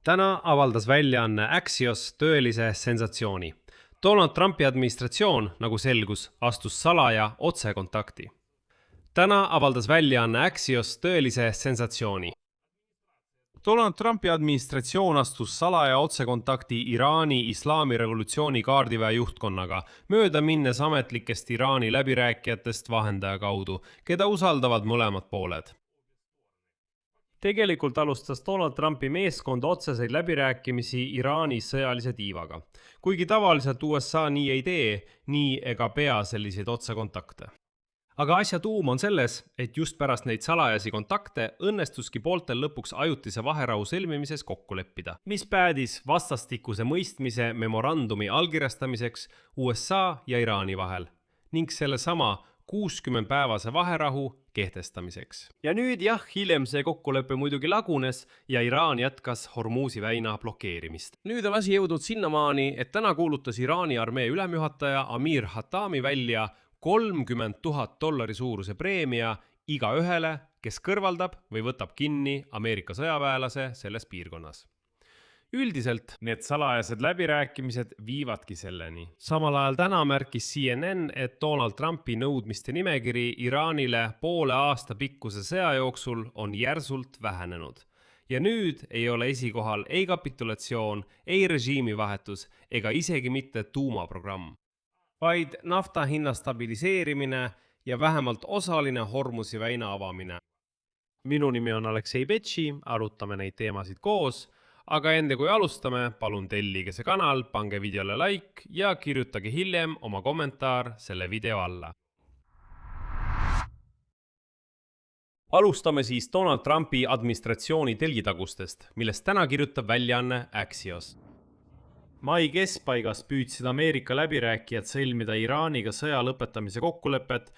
Täna avaldas väljaanne Axios tõelise sensatsiooni. Donald Trumpi administratsioon, nagu selgus, astus salaja otsekontakti. Täna avaldas väljaanne Axios tõelise sensatsiooni. Donald Trumpi administratsioon astus salaja otsekontakti Iraani islaamirevolutsiooni kaardiväe juhtkonnaga, mööda minnes ametlikest Iraani läbirääkijatest vahendaja kaudu, keda usaldavad mõlemad pooled. Tegelikult alustas Donald Trumpi meeskond otseseid läbirääkimisi Iraani sõjalise tiivaga. Kuigi tavaliselt USA nii ei tee, nii ega pea selliseid otsekontakte. Aga asja tuum on selles, et just pärast neid salajasi kontakte õnnestuski pooltel lõpuks ajutise vaherahu sõlmimises kokku leppida, mis päädis vastastikuse mõistmise memorandumi allkirjastamiseks USA ja Iraani vahel ning sellesama 60-päevase vaherahu kehtestamiseks. Ja nüüd hiljem see kokkulepe muidugi lagunes ja Iraan jätkas Hormuzi väina blokeerimist. Nüüd on asi jõudnud sinnamaani, et täna kuulutas Iraani armee ülemjuhataja Amir Hatami välja $30,000 suuruse preemia iga ühele, kes kõrvaldab või võtab kinni Ameerika sõjaväelase selles piirkonnas. Üldiselt need salajased läbirääkimised viivadki selleni. Samal ajal täna märkis CNN, et Donald Trumpi nõudmiste nimekiri Iraanile poole aasta pikkuse sõja jooksul on järsult vähenenud. Ja nüüd ei ole esikohal ei kapitulatsioon, ei režiimivahetus ega isegi mitte tuumaprogramm, vaid nafta hinna stabiliseerimine ja vähemalt osaline Hormuzi väina avamine. Minu nimi on Aleksei Betši, arutame neid teemasid koos. Aga enne kui alustame, palun tellige see kanal, pange videole like ja kirjutage hiljem oma kommentaar selle video alla. Alustame siis Donald Trumpi administratsiooni telgitagustest, millest täna kirjutab väljaanne Axios. Mai keskpaigas püüdsid Ameerika läbirääkijad sõlmida Iraaniga sõja lõpetamise kokkulepet.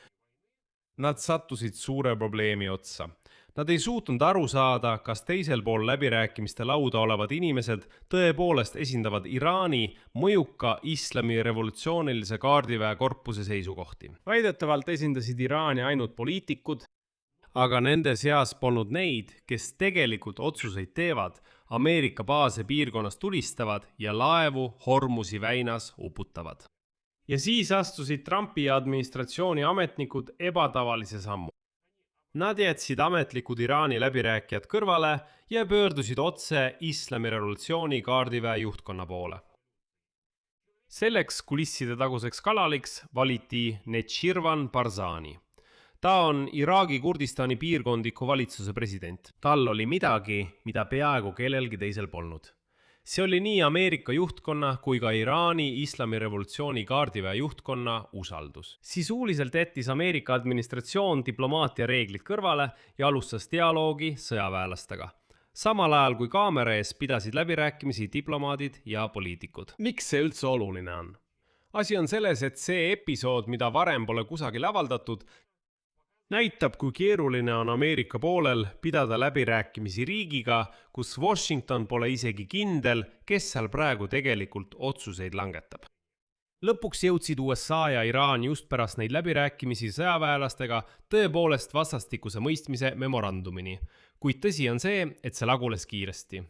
Nad sattusid suure probleemi otsa. Nad ei suutnud aru saada, kas teisel pool läbirääkimiste lauda olevad inimesed tõepoolest esindavad Iraani mõjuka islami revolutsioonilise kaardiväe korpuse seisukohti. Väidetavalt esindasid Iraani ainult poliitikud, aga nende seas polnud neid, kes tegelikult otsuseid teevad, Ameerika baase piirkonnas tulistavad ja laevu Hormuzi väinas uputavad. Ja siis astusid Trumpi administratsiooni ametnikud ebatavalise sammu. Nad jätsid ametlikud Iraani läbirääkijad kõrvale ja pöördusid otse islami revolutsiooni kaardiväe juhtkonna poole. Selleks kulisside taguseks kanaliks valiti Nechirvan Barzani. Ta on Iraagi Kurdistani piirkondliku valitsuse president. Tal oli midagi, mida peaaegu kellelgi teisel polnud. See oli nii Ameerika juhtkonna kui ka Iraani islami revolutsiooni kaardiväe juhtkonna usaldus. Sisuliselt jättis Ameerika administratsioon diplomaatia reeglid kõrvale ja alustas dialoogi sõjaväelastega. Samal ajal kui kaamera ees pidasid läbirääkimisi diplomaadid ja poliitikud. Miks see üldse oluline on? Asi on selles, et see episood, mida varem pole kusagil avaldatud, näitab, kui keeruline on Ameerika poolel pidada läbirääkimisi riigiga, kus Washington pole isegi kindel, kes seal praegu tegelikult otsuseid langetab. Lõpuks jõudsid USA ja Iraan just pärast neid läbirääkimisi sõjaväelastega tõepoolest vastastikuse mõistmise memorandumini, kuid tõsi on see, et see lagunes kiiresti.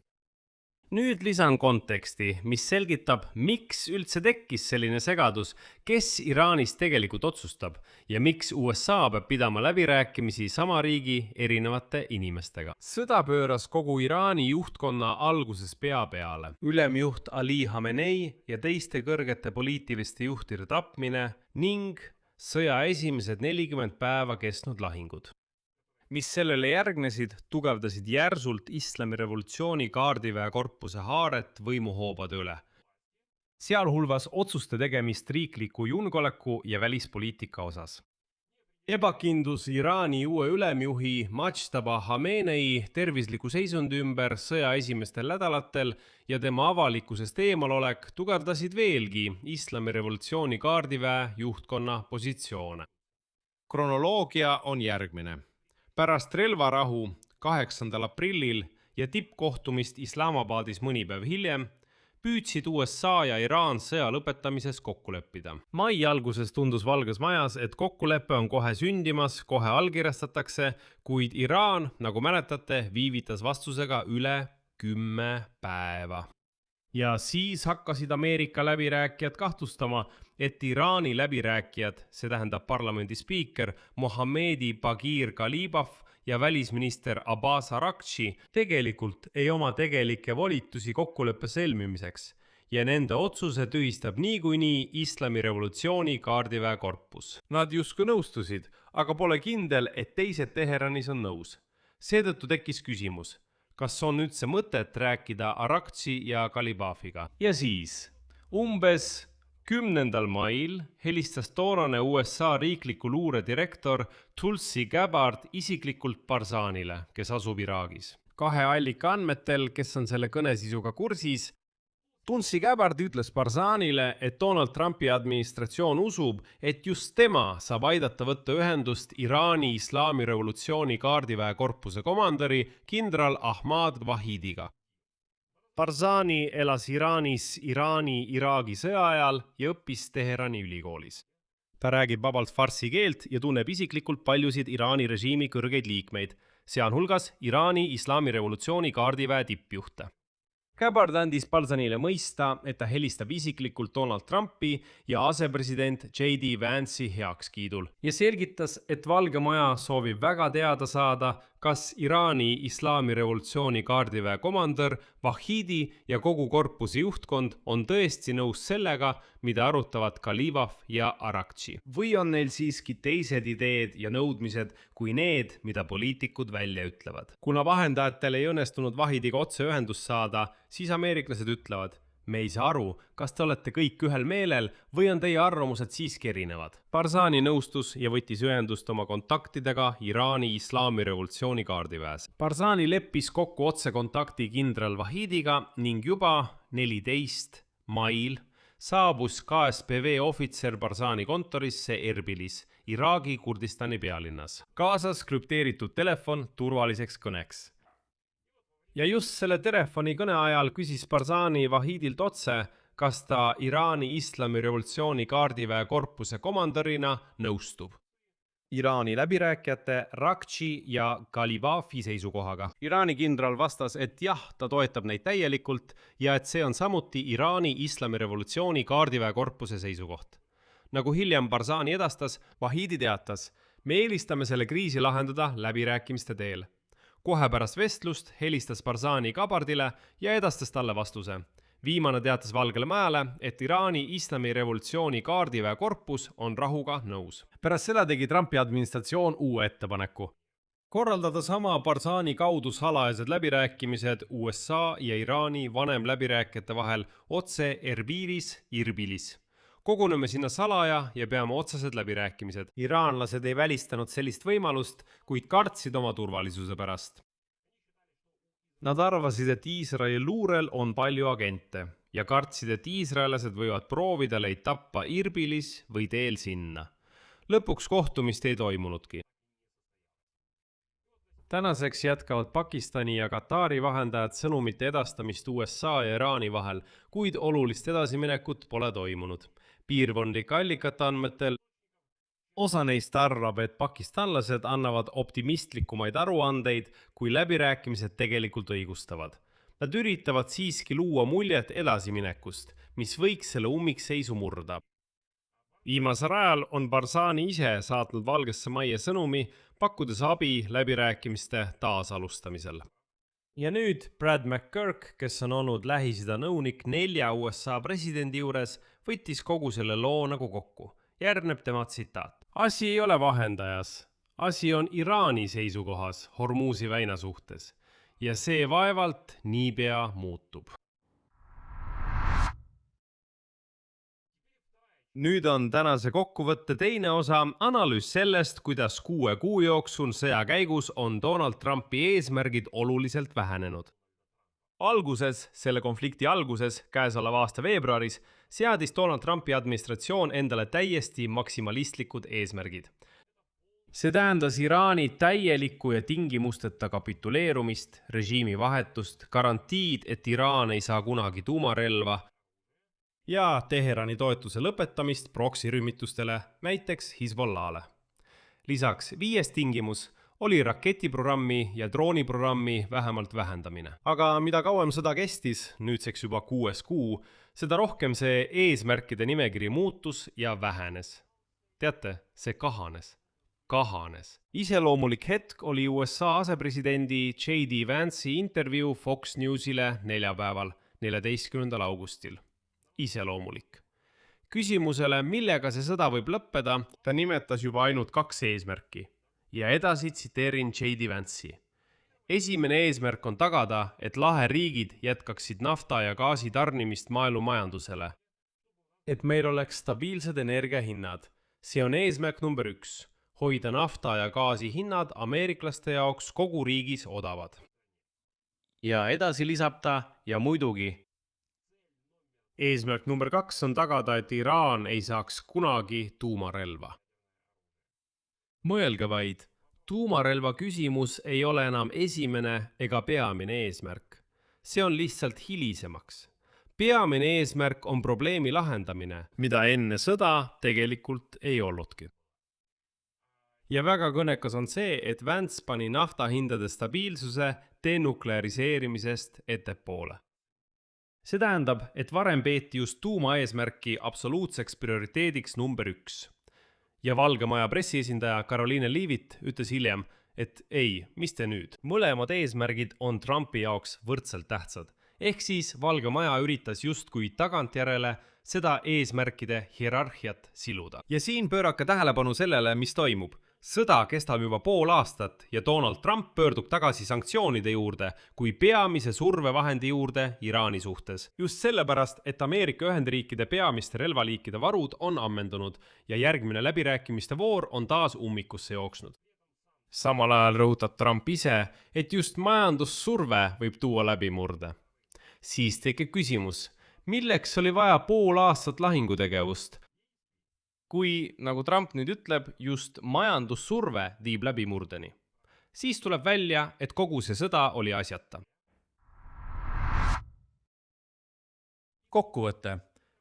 Nüüd lisan konteksti, mis selgitab, miks üldse tekkis selline segadus, kes Iraanis tegelikult otsustab ja miks USA peab pidama läbirääkimisi sama riigi erinevate inimestega. Sõda pööras kogu Iraani juhtkonna alguses pea peale. Ülemjuht Ali Khamenei ja teiste kõrgete poliitiliste juhtide tapmine ning sõja esimesed 40 päeva kestnud lahingud, mis sellele järgnesid, tugevdasid järsult islami revolutsiooni kaardiväe korpuse haaret võimuhoobade üle. Sealhulgas otsuste tegemist riikliku julgeoleku ja välispoliitika osas. Ebakindlus Iraani uue ülemjuhi Mojtaba Khamenei tervisliku seisundi ümber sõja esimestel nädalatel ja tema avalikkusest eemalolek tugevdasid veelgi islami revolutsiooni kaardiväe juhtkonna positsioone. Kronoloogia on järgmine. Pärast relvarahu 8. aprillil ja tippkohtumist Islamabadis mõni päev hiljem püüdsid USA ja Iraan sõja lõpetamises kokku leppida. Mai alguses tundus Valges Majas, et kokkulepe on kohe sündimas, kohe allkirjastatakse, kuid Iraan, nagu mäletate, viivitas vastusega üle 10 päeva. Ja siis hakkasid Ameerika läbirääkijad kahtlustama, et Iraani läbirääkijad, see tähendab parlamendi spiiker Mohammedi Bagir Ghalibaf ja välisminister Abbas Araghchi tegelikult ei oma tegelikke volitusi kokkuleppe sõlmimiseks ja nende otsuse tühistab niikuinii Islami revolutsiooni kaardiväe korpus. Nad justkui nõustusid, aga pole kindel, et teised Teheranis on nõus. Seetõttu tekkis küsimus, kas on üldse mõtet rääkida Araghchi ja Ghalibafiga. Ja siis, umbes 10. mail helistas toonane USA riikliku luure direktor Tulsi Gabbard isiklikult Barzanile, kes asub Iraagis. 2 allika andmetel, kes on selle kõnesisuga kursis, Tulsi Gabbard ütles Barzanile, et Donald Trumpi administratsioon usub, et just tema saab aidata võtta ühendust Iraani islami revolutsiooni kaardiväe korpuse komandöri kindral Ahmad Wahidiga. Barzani elas Iraanis Iraani-Iraagi sõja ajal ja õppis Teherani ülikoolis. Ta räägib vabalt farsi keelt ja tunneb isiklikult paljusid Iraani režiimi kõrgeid liikmeid, sealhulgas Iraani islami revolutsiooni kaardiväe tippjuhte. Gabbard andis Barzanile mõista, et ta helistab isiklikult Donald Trumpi ja asepresident J.D. Vance'i heakskiidul ja selgitas, et Valge Maja soovib väga teada saada, kas Iraani islami revolutsiooni kaardiväe komandör Wahidi ja kogu korpuse juhtkond on tõesti nõus sellega, mida arutavad Ghalibaf ja Araghchi. Või on neil siiski teised ideed ja nõudmised kui need, mida poliitikud välja ütlevad. Kuna vahendajatel ei õnnestunud Wahidiga otse ühendust saada, siis ameeriklased ütlevad, me ei saa aru, kas te olete kõik ühel meelel või on teie arvamused siiski erinevad. Barzani nõustus ja võttis ühendust oma kontaktidega Iraani islami revolutsiooni kaardiväes. Barzani leppis kokku otsekontakti kindral Wahidiga ning juba 14. mail saabus KSPV ohvitser Barzani kontorisse Erbilis, Iraagi Kurdistani pealinnas. Kaasas krüpteeritud telefon turvaliseks kõneks. Ja just selle telefoni kõne ajal küsis Barzani Wahidilt otse, kas ta Iraani islami revolutsiooni kaardiväe korpuse komandörina nõustub Iraani läbirääkijate Araghchi ja Ghalibafi seisukohaga. Iraani kindral vastas, et jah, ta toetab neid täielikult ja et see on samuti Iraani islami revolutsiooni kaardiväe korpuse seisukoht. Nagu hiljem Barzani edastas, Wahidi teatas, me eelistame selle kriisi lahendada läbirääkimiste teel. Kohe pärast vestlust helistas Barzani Gabbardile ja edastas talle vastuse. Viimane teatas Valgele Majale, et Iraani islami revolutsiooni kaardiväe korpus on rahuga nõus. Pärast seda tegi Trumpi administratsioon uue ettepaneku. Korraldada sama Barzani kaudu salajased läbirääkimised USA ja Iraani vanem läbirääkijate vahel otse Irbilis. Koguneme sinna salaja ja peame otsesed läbirääkimised. Iraanlased ei välistanud sellist võimalust, kuid kartsid oma turvalisuse pärast. Nad arvasid, et Iisraeli luurel on palju agente ja kartsid, et iisraelased võivad proovida leid tappa Irbilis või teel sinna. Lõpuks kohtumist ei toimunudki. Tänaseks jätkavad Pakistani ja Katari vahendajad sõnumite edastamist USA ja Iraani vahel, kuid olulist edasiminekut pole toimunud. Piirkondlike allikate andmetel osa neist arvab, et pakistanlased annavad optimistlikumaid aruandeid, kui läbirääkimised tegelikult õigustavad. Nad üritavad siiski luua muljet edasiminekust, mis võiks selle ummikseisu murda. Viimasel ajal on Barzani ise saatnud Valgesse Majja sõnumi, pakkudes abi läbirääkimiste taasalustamisel. Ja nüüd Brad McGurk, kes on olnud Lähis-Ida nõunik 4 USA presidendi juures, võttis kogu selle loo nagu kokku. Järgneb tema tsitaat. Asi ei ole vahendajas. Asi on Iraani seisukohas Hormuzi väina suhtes. Ja see vaevalt niipea muutub. Nüüd on tänase kokkuvõtte teine osa, analüüs sellest, kuidas 6 kuu jooksul sõja käigus on Donald Trumpi eesmärgid oluliselt vähenenud. Selle konflikti alguses, käesoleva aasta veebruaris, seadis Donald Trumpi administratsioon endale täiesti maksimalistlikud eesmärgid. See tähendas Iraani täielikku ja tingimusteta kapituleerumist, režiimi vahetust, garantiid, et Iraan ei saa kunagi tuumarelva ja Teherani toetuse lõpetamist proksirühmitustele, näiteks Hezbollah'le. Lisaks 5. tingimus oli raketiprogrammi ja drooniprogrammi vähemalt vähendamine. Aga mida kauem sõda kestis, nüüdseks juba 6 kuu, seda rohkem see eesmärkide nimekiri muutus ja vähenes. Teate, see kahanes. Iseloomulik hetk oli USA asepresidendi J.D. Vance'i intervjuu Fox Newsile neljapäeval, 14. augustil. Iseloomulik. Küsimusele, millega see sõda võib lõppeda, ta nimetas juba ainult 2 eesmärki. Ja edasi tsiteerin J.D. Vance'i. Esimene eesmärk on tagada, et laheriigid jätkaksid nafta ja gaasi tarnimist maailmamajandusele. Et meil oleks stabiilsed energiahinnad. See on eesmärk number 1. Hoida nafta ja gaasi hinnad ameeriklaste jaoks kogu riigis odavad. Ja edasi lisab ta ja muidugi. Eesmärk number 2 on tagada, et Iraan ei saaks kunagi tuumarelva. Mõelge vaid, tuumarelva küsimus ei ole enam esimene ega peamine eesmärk. See on lihtsalt hilisemaks. Peamine eesmärk on probleemi lahendamine, mida enne sõda tegelikult ei olnudki. Ja väga kõnekas on see, et Vance pani naftahindade stabiilsuse denukleariseerimisest ettepoole. See tähendab, et varem peeti just tuumaeesmärki absoluutseks prioriteediks number 1. Ja Valge Maja pressiesindaja Caroline Leavitt ütles hiljem, et ei, mis te nüüd? Mõlemad eesmärgid on Trumpi jaoks võrdselt tähtsad. Ehk siis Valge Maja üritas justkui tagantjärele seda eesmärkide hierarhiat siluda. Ja siin pöörake tähelepanu sellele, mis toimub. Sõda kestab juba pool aastat ja Donald Trump pöördub tagasi sanktsioonide juurde kui peamise survevahendi juurde Iraani suhtes. Just sellepärast, et Ameerika Ühendriikide peamiste relvaliikide varud on ammendunud ja järgmine läbirääkimiste voor on taas ummikusse jooksnud. Samal ajal rõhutab Trump ise, et just majandussurve võib tuua läbimurde. Siis tekib küsimus, milleks oli vaja pool aastat lahingutegevust? Kui, nagu Trump nüüd ütleb, just majandussurve viib läbimurdeni, siis tuleb välja, et kogu see sõda oli asjata. Kokkuvõte.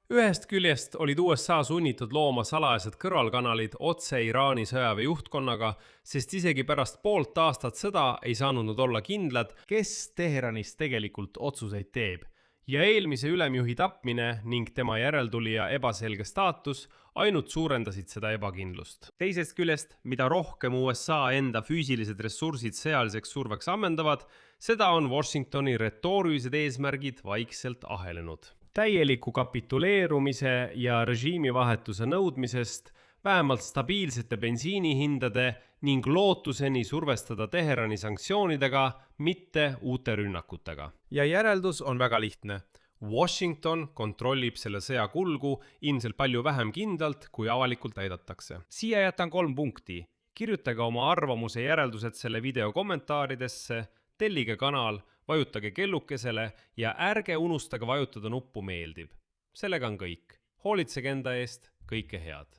Ühest küljest olid USA sunnitud looma salajased kõrvalkanalid otse Iraani sõjaväe juhtkonnaga, sest isegi pärast poolt aastat sõda ei saanud nad olla kindlad, kes Teheranis tegelikult otsuseid teeb. Ja eelmise ülemjuhi tapmine ning tema järeltulija ebaselge staatus ainult suurendasid seda ebakindlust. Teisest küljest, mida rohkem USA enda füüsilised ressursid sõjaliseks surveks ammendavad, seda on Washingtoni retoorilised eesmärgid vaikselt ahelenud. Täieliku kapituleerumise ja režiimivahetuse nõudmisest, vähemalt stabiilsete bensiinihindade ning lootuseni survestada Teherani sanktsioonidega, mitte uute rünnakutega. Ja järeldus on väga lihtne. Washington kontrollib selle sõja kulgu ilmselt palju vähem kindlalt, kui avalikult näidatakse. Siia jätan 3 punkti. Kirjutage oma arvamuse järeldused selle video kommentaaridesse, tellige kanal, vajutage kellukesele ja ärge unustage vajutada nuppu meeldib. Sellega on kõik. Hoolitsege enda eest, kõike head.